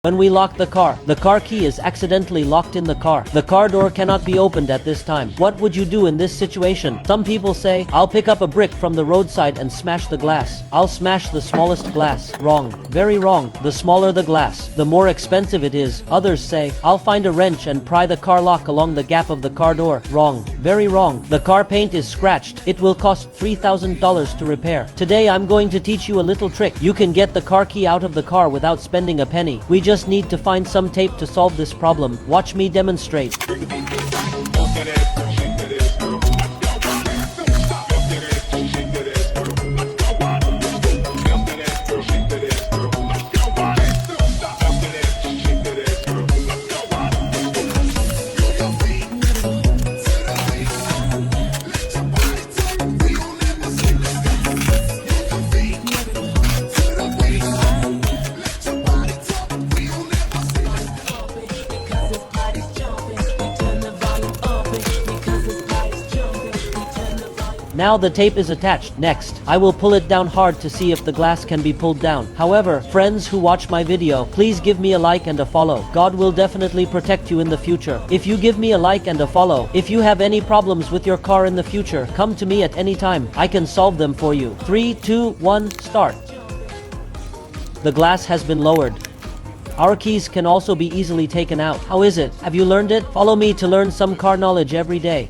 When we lock the car key is accidentally locked in the car. The car door cannot be opened at this time. What would you do in this situation? Some people say, I'll pick up a brick from the roadside and smash the glass. I'll smash the smallest glass. Wrong. Very wrong. The smaller the glass, the more expensive it is. Others say, I'll find a wrench and pry the car lock along the gap of the car door. Wrong. Very wrong. The car paint is scratched. It will cost $3,000 to repair. Today I'm going to teach you a little trick. You can get the car key out of the car without spending a penny. We just need to find some tape to solve this problem. Watch me demonstrate. Now the tape is attached. Next, I will pull it down hard to see if the glass can be pulled down. However, friends who watch my video, please give me a like and a follow. God will definitely protect you in the future. If you give me a like and a follow, if you have any problems with your car in the future, come to me at any time. I can solve them for you. 3, 2, 1, start. The glass has been lowered. Our keys can also be easily taken out. How is it? Have you learned it? Follow me to learn some car knowledge every day.